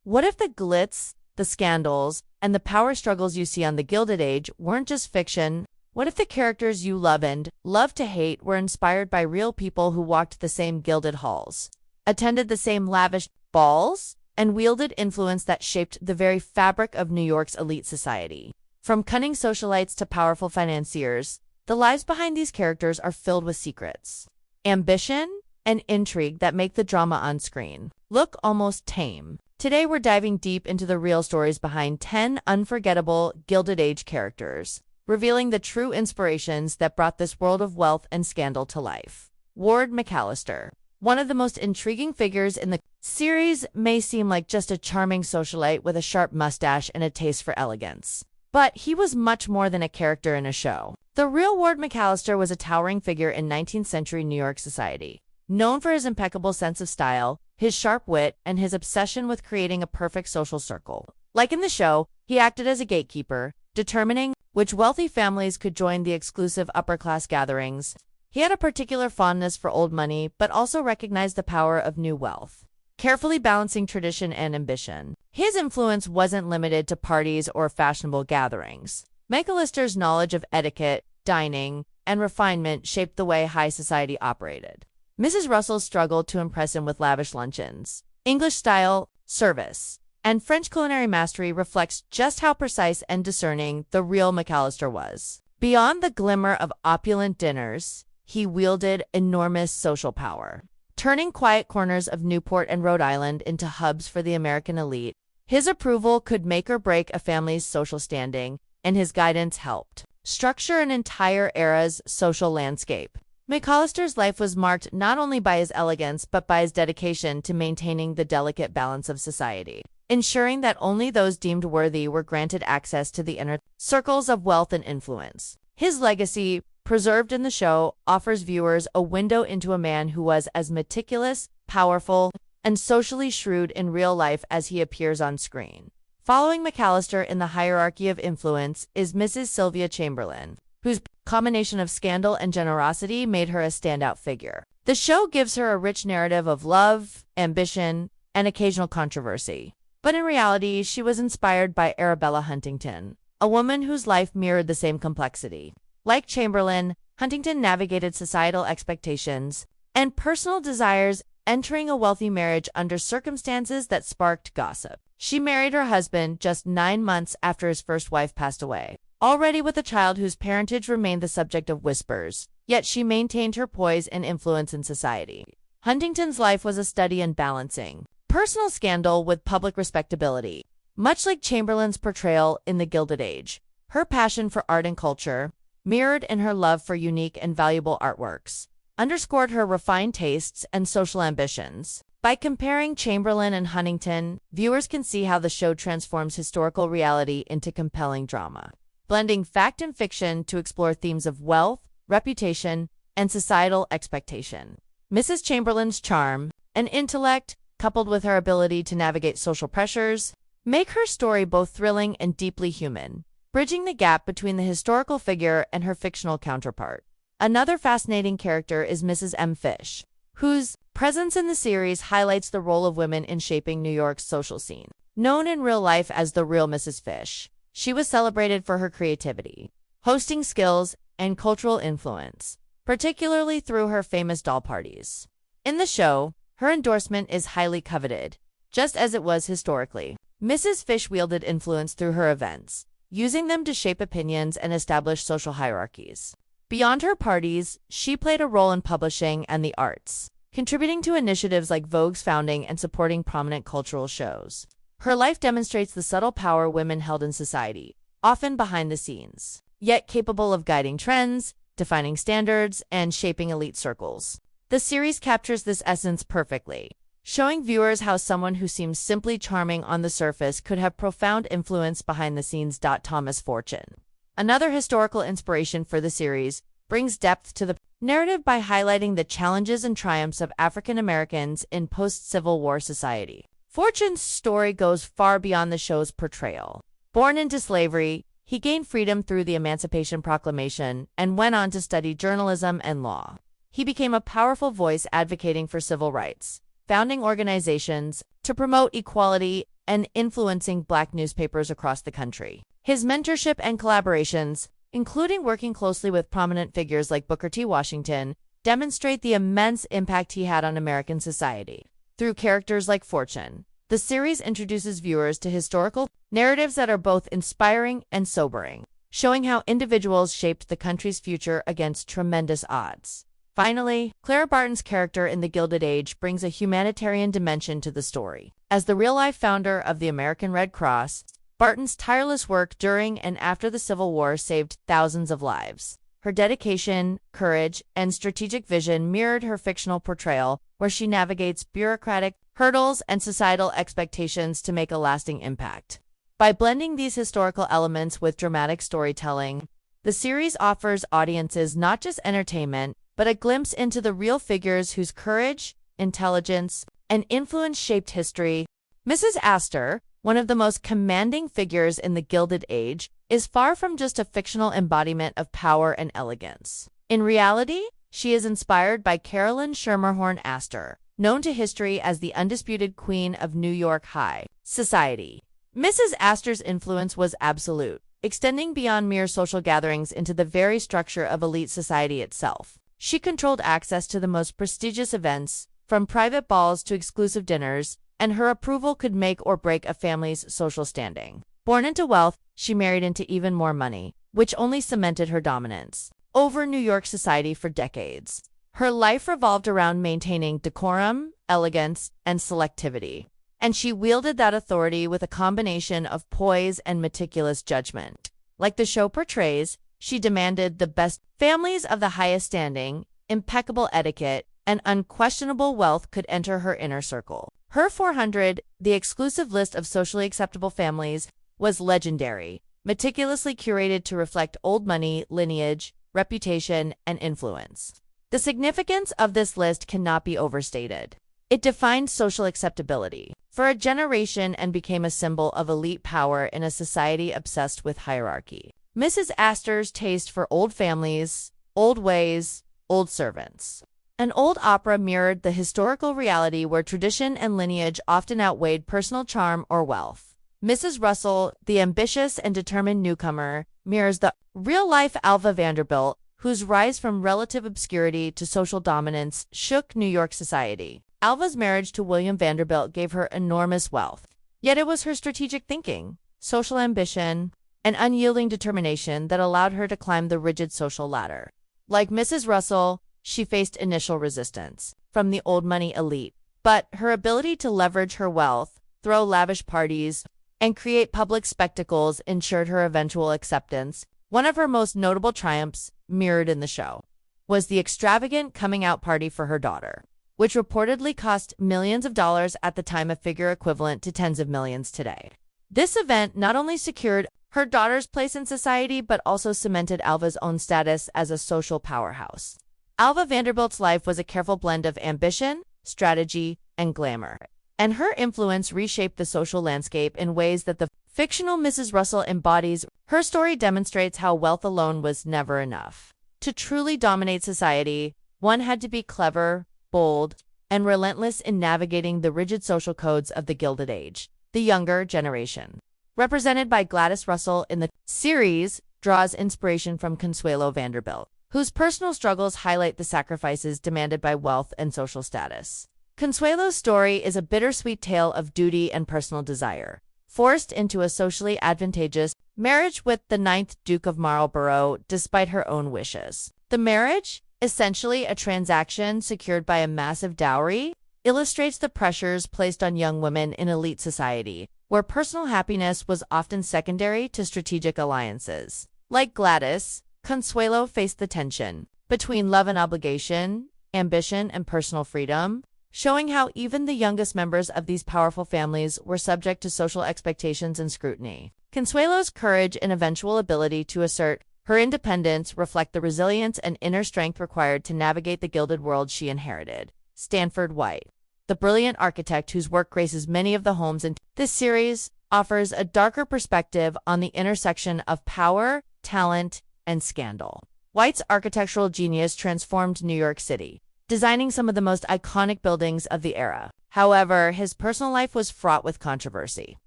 What if the glitz, the scandals, and the power struggles you see on the Gilded Age weren't just fiction? What if the characters you love and love to hate were inspired by real people who walked the same gilded halls, attended the same lavish balls, and wielded influence that shaped the very fabric of New York's elite society? From cunning socialites to powerful financiers, the lives behind these characters are filled with secrets, ambition, and intrigue that make the drama on screen look almost tame. Today we're diving deep into the real stories behind 10 unforgettable Gilded Age characters, revealing the true inspirations that brought this world of wealth and scandal to life. Ward McAllister. One of the most intriguing figures in the series may seem like just a charming socialite with a sharp mustache and a taste for elegance. But he was much more than a character in a show. The real Ward McAllister was a towering figure in 19th century New York society, known for his impeccable sense of style, his sharp wit, and his obsession with creating a perfect social circle. Like in the show, he acted as a gatekeeper, determining which wealthy families could join the exclusive upper-class gatherings. He had a particular fondness for old money, but also recognized the power of new wealth, carefully balancing tradition and ambition. His influence wasn't limited to parties or fashionable gatherings. McAllister's knowledge of etiquette, dining, and refinement shaped the way high society operated. Mrs. Russell struggled to impress him with lavish luncheons. English style, service, and French culinary mastery reflects just how precise and discerning the real McAllister was. Beyond the glimmer of opulent dinners, he wielded enormous social power, turning quiet corners of Newport and Rhode Island into hubs for the American elite. His approval could make or break a family's social standing, and his guidance helped structure an entire era's social landscape. McAllister's life was marked not only by his elegance but by his dedication to maintaining the delicate balance of society, ensuring that only those deemed worthy were granted access to the inner circles of wealth and influence. His legacy, preserved in the show, offers viewers a window into a man who was as meticulous, powerful, and socially shrewd in real life as he appears on screen. Following McAllister in the hierarchy of influence is Mrs. Sylvia Chamberlain, whose combination of scandal and generosity made her a standout figure. The show gives her a rich narrative of love, ambition, and occasional controversy. But in reality, she was inspired by Arabella Huntington, a woman whose life mirrored the same complexity. Like Chamberlain, Huntington navigated societal expectations and personal desires, entering a wealthy marriage under circumstances that sparked gossip. She married her husband just 9 months after his first wife passed away, already with a child whose parentage remained the subject of whispers, yet she maintained her poise and influence in society. Huntington's life was a study in balancing personal scandal with public respectability. Much like Chamberlain's portrayal in The Gilded Age, her passion for art and culture, mirrored in her love for unique and valuable artworks, underscored her refined tastes and social ambitions. By comparing Chamberlain and Huntington, viewers can see how the show transforms historical reality into compelling drama, blending fact and fiction to explore themes of wealth, reputation, and societal expectation. Mrs. Chamberlain's charm and intellect, coupled with her ability to navigate social pressures, make her story both thrilling and deeply human, bridging the gap between the historical figure and her fictional counterpart. Another fascinating character is Mrs. M. Fish, whose presence in the series highlights the role of women in shaping New York's social scene. Known in real life as the real Mrs. Fish, she was celebrated for her creativity, hosting skills, and cultural influence, particularly through her famous doll parties. In the show, her endorsement is highly coveted, just as it was historically. Mrs. Fish wielded influence through her events, using them to shape opinions and establish social hierarchies. Beyond her parties, she played a role in publishing and the arts, contributing to initiatives like Vogue's founding and supporting prominent cultural shows. Her life demonstrates the subtle power women held in society, often behind the scenes, yet capable of guiding trends, defining standards, and shaping elite circles. The series captures this essence perfectly, showing viewers how someone who seems simply charming on the surface could have profound influence behind the scenes. Thomas Fortune, another historical inspiration for the series, brings depth to the narrative by highlighting the challenges and triumphs of African Americans in post-Civil War society. Fortune's story goes far beyond the show's portrayal. Born into slavery, he gained freedom through the Emancipation Proclamation and went on to study journalism and law. He became a powerful voice advocating for civil rights, founding organizations to promote equality and influencing Black newspapers across the country. His mentorship and collaborations, including working closely with prominent figures like Booker T. Washington, demonstrate the immense impact he had on American society. Through characters like Fortune, the series introduces viewers to historical narratives that are both inspiring and sobering, showing how individuals shaped the country's future against tremendous odds. Finally, Clara Barton's character in The Gilded Age brings a humanitarian dimension to the story. As the real-life founder of the American Red Cross, Barton's tireless work during and after the Civil War saved thousands of lives. Her dedication, courage, and strategic vision mirrored her fictional portrayal, where she navigates bureaucratic hurdles and societal expectations to make a lasting impact. By blending these historical elements with dramatic storytelling, the series offers audiences not just entertainment, but a glimpse into the real figures whose courage, intelligence, and influence shaped history. Mrs. Astor, one of the most commanding figures in the Gilded Age, is far from just a fictional embodiment of power and elegance. In reality, she is inspired by Carolyn Schermerhorn Astor, known to history as the undisputed queen of New York high society. Mrs. Astor's influence was absolute, extending beyond mere social gatherings into the very structure of elite society itself. She controlled access to the most prestigious events, from private balls to exclusive dinners, and her approval could make or break a family's social standing. Born into wealth, she married into even more money, which only cemented her dominance over New York society for decades. Her life revolved around maintaining decorum, elegance, and selectivity, and she wielded that authority with a combination of poise and meticulous judgment. Like the show portrays, she demanded the best. Families of the highest standing, impeccable etiquette, and unquestionable wealth could enter her inner circle. Her 400, the exclusive list of socially acceptable families, was legendary, meticulously curated to reflect old money, lineage, reputation, and influence. The significance of this list cannot be overstated. It defined social acceptability for a generation and became a symbol of elite power in a society obsessed with hierarchy. Mrs. Astor's taste for old families, old ways, old servants. An old opera mirrored the historical reality where tradition and lineage often outweighed personal charm or wealth. Mrs. Russell, the ambitious and determined newcomer, mirrors the real-life Alva Vanderbilt, whose rise from relative obscurity to social dominance shook New York society. Alva's marriage to William Vanderbilt gave her enormous wealth. Yet it was her strategic thinking, social ambition, and unyielding determination that allowed her to climb the rigid social ladder. Like Mrs. Russell, she faced initial resistance from the old money elite, but her ability to leverage her wealth, throw lavish parties, and create public spectacles ensured her eventual acceptance. One of her most notable triumphs, mirrored in the show, was the extravagant coming-out party for her daughter, which reportedly cost millions of dollars at the time, a figure equivalent to tens of millions today. This event not only secured her daughter's place in society, but also cemented Alva's own status as a social powerhouse. Alva Vanderbilt's life was a careful blend of ambition, strategy, and glamour, and her influence reshaped the social landscape in ways that the fictional Mrs. Russell embodies. Her story demonstrates how wealth alone was never enough. To truly dominate society, one had to be clever, bold, and relentless in navigating the rigid social codes of the Gilded Age. The younger generation, represented by Gladys Russell in the series, draws inspiration from Consuelo Vanderbilt, whose personal struggles highlight the sacrifices demanded by wealth and social status. Consuelo's story is a bittersweet tale of duty and personal desire, forced into a socially advantageous marriage with the 9th Duke of Marlborough despite her own wishes. The marriage, essentially a transaction secured by a massive dowry, illustrates the pressures placed on young women in elite society, where personal happiness was often secondary to strategic alliances. Like Gladys, Consuelo faced the tension between love and obligation, ambition and personal freedom, showing how even the youngest members of these powerful families were subject to social expectations and scrutiny. Consuelo's courage and eventual ability to assert her independence reflect the resilience and inner strength required to navigate the gilded world she inherited. Stanford White, the brilliant architect whose work graces many of the homes in this series, offers a darker perspective on the intersection of power, talent, and scandal. White's architectural genius transformed New York City, designing some of the most iconic buildings of the era. However, his personal life was fraught with controversy,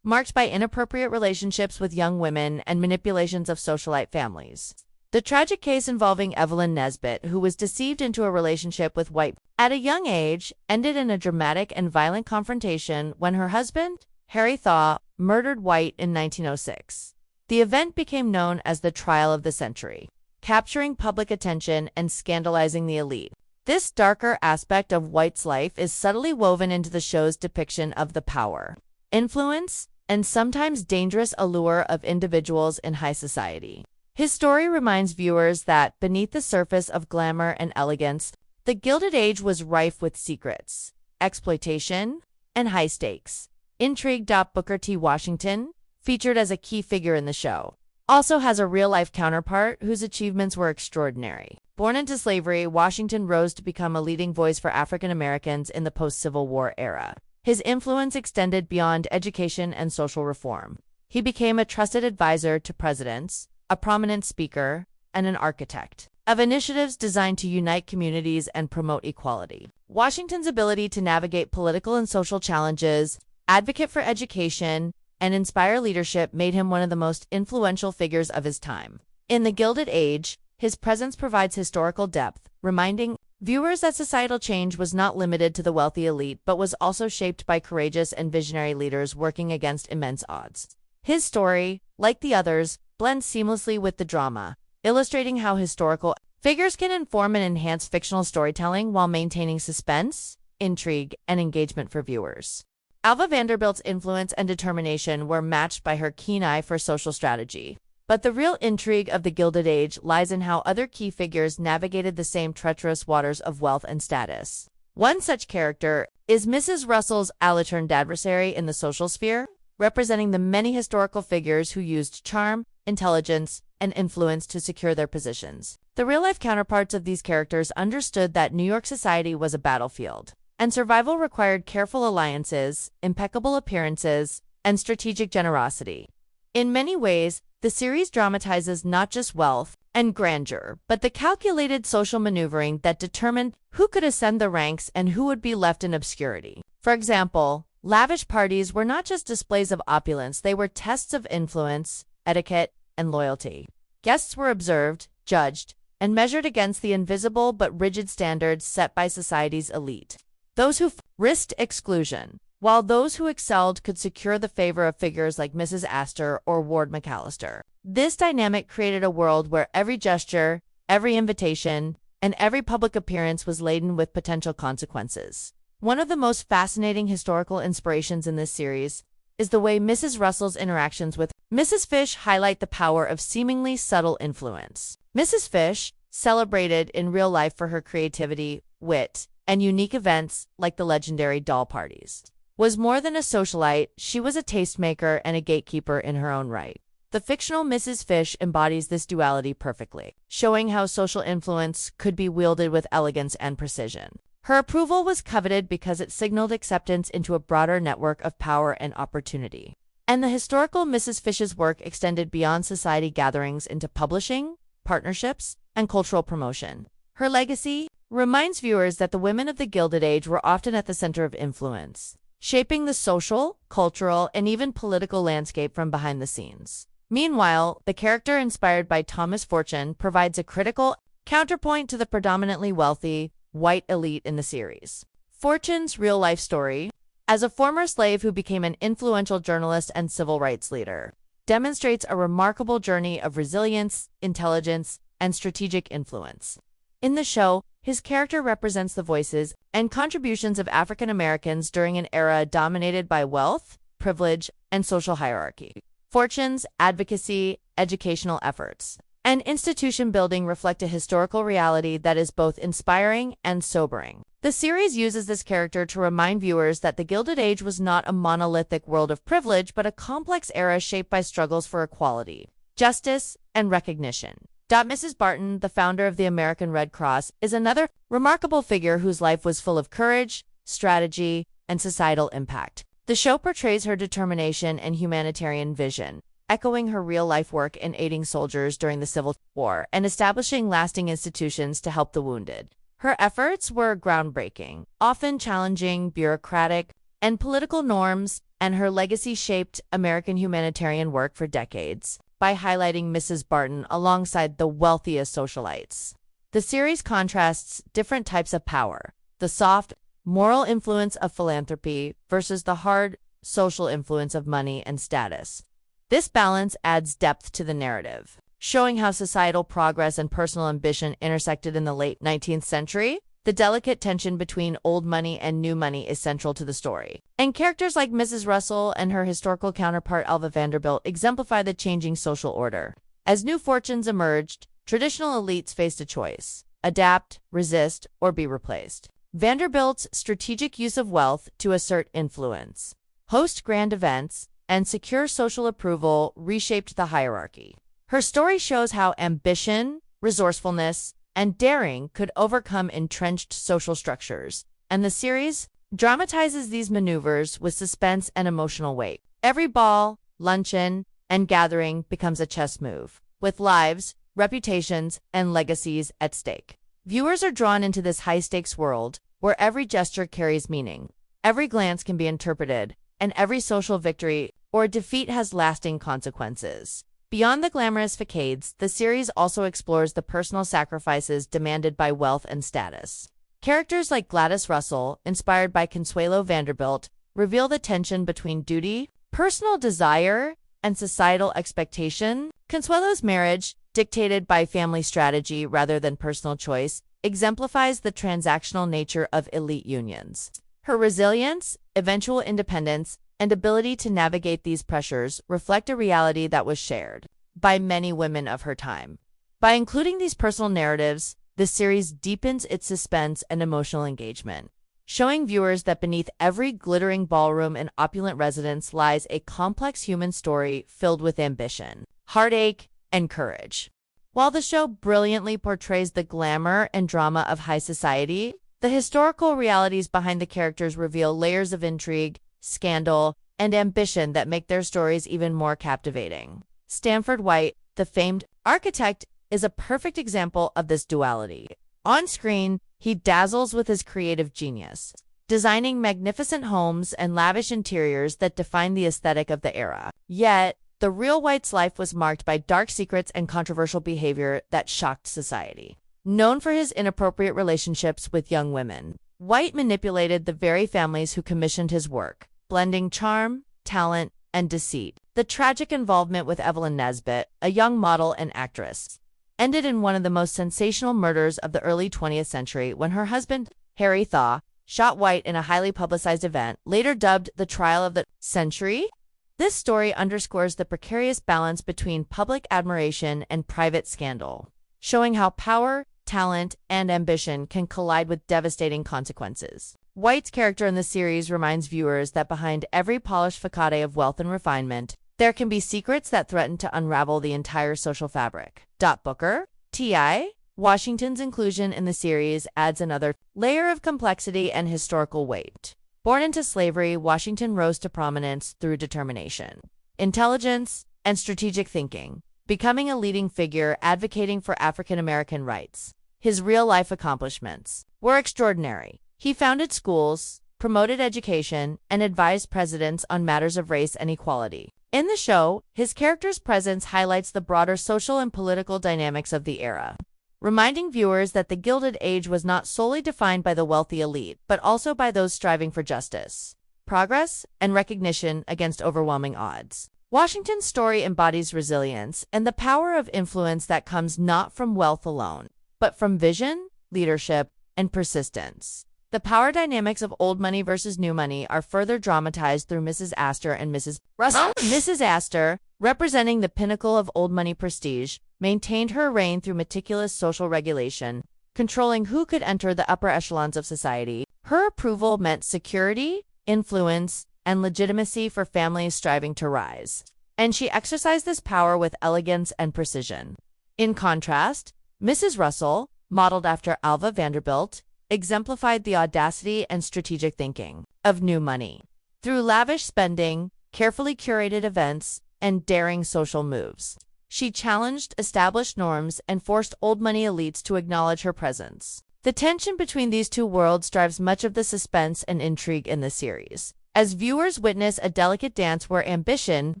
marked by inappropriate relationships with young women and manipulations of socialite families. The tragic case involving Evelyn Nesbit, who was deceived into a relationship with White at a young age, ended in a dramatic and violent confrontation when her husband, Harry Thaw, murdered White in 1906. The event became known as the trial of the century, capturing public attention and scandalizing the elite. This darker aspect of White's life is subtly woven into the show's depiction of the power, influence, and sometimes dangerous allure of individuals in high society. His story reminds viewers that, beneath the surface of glamour and elegance, the Gilded Age was rife with secrets, exploitation, and high stakes. Intrigue. Booker T. Washington, featured as a key figure in the show, also has a real-life counterpart whose achievements were extraordinary. Born into slavery, Washington rose to become a leading voice for African Americans in the post-Civil War era. His influence extended beyond education and social reform. He became a trusted advisor to presidents, a prominent speaker, and an architect of initiatives designed to unite communities and promote equality. Washington's ability to navigate political and social challenges, advocate for education, and inspire leadership made him one of the most influential figures of his time. In the Gilded Age, his presence provides historical depth, reminding viewers that societal change was not limited to the wealthy elite but was also shaped by courageous and visionary leaders working against immense odds. His story, like the others, blends seamlessly with the drama, illustrating how historical figures can inform and enhance fictional storytelling while maintaining suspense, intrigue, and engagement for viewers. Alva Vanderbilt's influence and determination were matched by her keen eye for social strategy. But the real intrigue of the Gilded Age lies in how other key figures navigated the same treacherous waters of wealth and status. One such character is Mrs. Russell's ally-turned adversary in the social sphere, representing the many historical figures who used charm, intelligence, and influence to secure their positions. The real-life counterparts of these characters understood that New York society was a battlefield, and survival required careful alliances, impeccable appearances, and strategic generosity. In many ways, the series dramatizes not just wealth and grandeur, but the calculated social maneuvering that determined who could ascend the ranks and who would be left in obscurity. For example, lavish parties were not just displays of opulence, they were tests of influence, etiquette, and loyalty. Guests were observed, judged, and measured against the invisible but rigid standards set by society's elite. Those who risked exclusion, while those who excelled could secure the favor of figures like Mrs. Astor or Ward McAllister. This dynamic created a world where every gesture, every invitation, and every public appearance was laden with potential consequences. One of the most fascinating historical inspirations in this series is the way Mrs. Russell's interactions with Mrs. Fish highlight the power of seemingly subtle influence. Mrs. Fish, celebrated in real life for her creativity, wit, and unique events like the legendary doll parties, was more than a socialite. She was a tastemaker and a gatekeeper in her own right. The fictional Mrs. Fish embodies this duality perfectly, showing how social influence could be wielded with elegance and precision. Her approval was coveted because it signaled acceptance into a broader network of power and opportunity. And the historical Mrs. Fish's work extended beyond society gatherings into publishing, partnerships, and cultural promotion. Her legacy reminds viewers that the women of the Gilded Age were often at the center of influence, shaping the social, cultural, and even political landscape from behind the scenes. Meanwhile, the character inspired by Thomas Fortune provides a critical counterpoint to the predominantly wealthy, white elite in the series. Fortune's real-life story, as a former slave who became an influential journalist and civil rights leader, demonstrates a remarkable journey of resilience, intelligence, and strategic influence. In the show, his character represents the voices and contributions of African Americans during an era dominated by wealth, privilege, and social hierarchy. Fortune's advocacy, educational efforts, and institution building reflect a historical reality that is both inspiring and sobering. The series uses this character to remind viewers that the Gilded Age was not a monolithic world of privilege, but a complex era shaped by struggles for equality, justice, and recognition. Mrs. Barton, the founder of the American Red Cross, is another remarkable figure whose life was full of courage, strategy, and societal impact. The show portrays her determination and humanitarian vision, echoing her real-life work in aiding soldiers during the Civil War and establishing lasting institutions to help the wounded. Her efforts were groundbreaking, often challenging bureaucratic and political norms, and her legacy shaped American humanitarian work for decades by highlighting Mrs. Barton alongside the wealthiest socialites. The series contrasts different types of power, the soft, moral influence of philanthropy versus the hard, social influence of money and status. This balance adds depth to the narrative, showing how societal progress and personal ambition intersected in the late 19th century. The delicate tension between old money and new money is central to the story. And characters like Mrs. Russell and her historical counterpart Alva Vanderbilt exemplify the changing social order. As new fortunes emerged, traditional elites faced a choice: adapt, resist, or be replaced. Vanderbilt's strategic use of wealth to assert influence, host grand events, and secure social approval reshaped the hierarchy. Her story shows how ambition, resourcefulness, and daring could overcome entrenched social structures, and the series dramatizes these maneuvers with suspense and emotional weight. Every ball, luncheon, and gathering becomes a chess move, with lives, reputations, and legacies at stake. Viewers are drawn into this high-stakes world where every gesture carries meaning, every glance can be interpreted, and every social victory or defeat has lasting consequences. Beyond the glamorous facades, the series also explores the personal sacrifices demanded by wealth and status. Characters like Gladys Russell, inspired by Consuelo Vanderbilt, reveal the tension between duty, personal desire, and societal expectation. Consuelo's marriage, dictated by family strategy rather than personal choice, exemplifies the transactional nature of elite unions. Her resilience, eventual independence, and ability to navigate these pressures reflect a reality that was shared by many women of her time. By including these personal narratives, the series deepens its suspense and emotional engagement, showing viewers that beneath every glittering ballroom and opulent residence lies a complex human story filled with ambition, heartache, and courage. While the show brilliantly portrays the glamour and drama of high society, the historical realities behind the characters reveal layers of intrigue, scandal, and ambition that make their stories even more captivating. Stanford White, the famed architect, is a perfect example of this duality. On screen, he dazzles with his creative genius, designing magnificent homes and lavish interiors that define the aesthetic of the era. Yet, the real White's life was marked by dark secrets and controversial behavior that shocked society. Known for his inappropriate relationships with young women, White manipulated the very families who commissioned his work, blending charm, talent, and deceit. The tragic involvement with Evelyn Nesbit, a young model and actress, ended in one of the most sensational murders of the early 20th century when her husband, Harry Thaw, shot White in a highly publicized event, later dubbed the trial of the century. This story underscores the precarious balance between public admiration and private scandal, showing how power, talent, and ambition can collide with devastating consequences. White's character in the series reminds viewers that behind every polished facade of wealth and refinement, there can be secrets that threaten to unravel the entire social fabric. Booker T.I. Washington's inclusion in the series adds another layer of complexity and historical weight. Born into slavery, Washington rose to prominence through determination, intelligence, and strategic thinking, becoming a leading figure advocating for African American rights. His real-life accomplishments were extraordinary. He founded schools, promoted education, and advised presidents on matters of race and equality. In the show, his character's presence highlights the broader social and political dynamics of the era, reminding viewers that the Gilded Age was not solely defined by the wealthy elite, but also by those striving for justice, progress, and recognition against overwhelming odds. Washington's story embodies resilience and the power of influence that comes not from wealth alone, but from vision, leadership, and persistence. The power dynamics of old money versus new money are further dramatized through Mrs. Astor and Mrs. Russell. Mrs. Astor, representing the pinnacle of old money prestige, maintained her reign through meticulous social regulation, controlling who could enter the upper echelons of society. Her approval meant security, influence, and legitimacy for families striving to rise, and she exercised this power with elegance and precision. In contrast, Mrs. Russell, modeled after Alva Vanderbilt, exemplified the audacity and strategic thinking of new money. Through lavish spending, carefully curated events, and daring social moves, she challenged established norms and forced old money elites to acknowledge her presence. The tension between these two worlds drives much of the suspense and intrigue in the series, as viewers witness a delicate dance where ambition,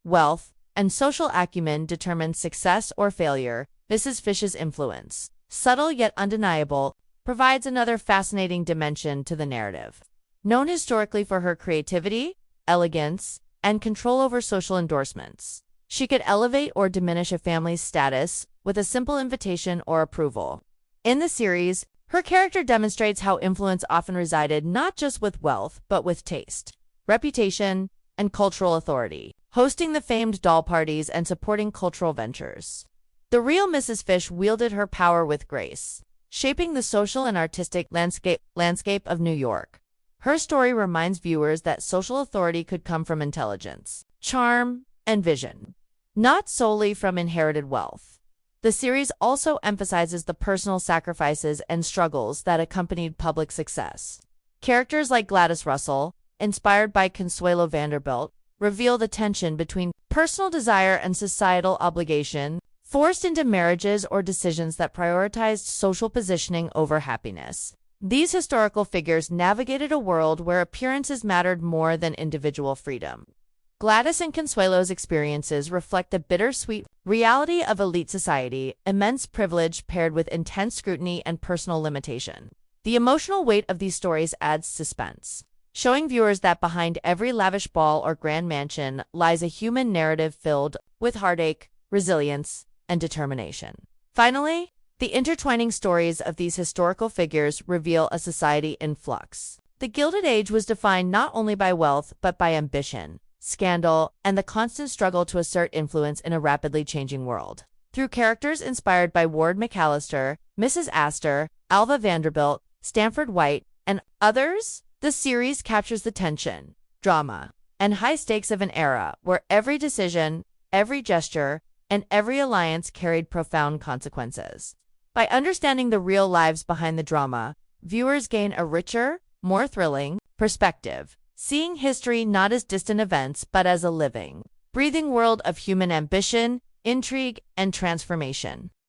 wealth, and social acumen determine success or failure. Mrs. Fish's influence, subtle yet undeniable, provides another fascinating dimension to the narrative. Known historically for her creativity, elegance, and control over social endorsements, she could elevate or diminish a family's status with a simple invitation or approval. In the series, her character demonstrates how influence often resided not just with wealth, but with taste, reputation, and cultural authority, hosting the famed doll parties and supporting cultural ventures. The real Mrs. Fish wielded her power with grace, shaping the social and artistic landscape of New York. Her story reminds viewers that social authority could come from intelligence, charm, and vision, not solely from inherited wealth. The series also emphasizes the personal sacrifices and struggles that accompanied public success. Characters like Gladys Russell, inspired by Consuelo Vanderbilt, reveal the tension between personal desire and societal obligation, forced into marriages or decisions that prioritized social positioning over happiness. These historical figures navigated a world where appearances mattered more than individual freedom. Gladys and Consuelo's experiences reflect the bittersweet reality of elite society, immense privilege paired with intense scrutiny and personal limitation. The emotional weight of these stories adds suspense, showing viewers that behind every lavish ball or grand mansion lies a human narrative filled with heartache, resilience, and determination. Finally, the intertwining stories of these historical figures reveal a society in flux. The Gilded Age was defined not only by wealth but by ambition, scandal, and the constant struggle to assert influence in a rapidly changing world. Through characters inspired by Ward McAllister, Mrs. Astor, Alva Vanderbilt, Stanford White, and others, the series captures the tension, drama, and high stakes of an era where every decision, every gesture, and every alliance carried profound consequences. By understanding the real lives behind the drama, viewers gain a richer, more thrilling perspective, seeing history not as distant events but as a living, breathing world of human ambition, intrigue, and transformation.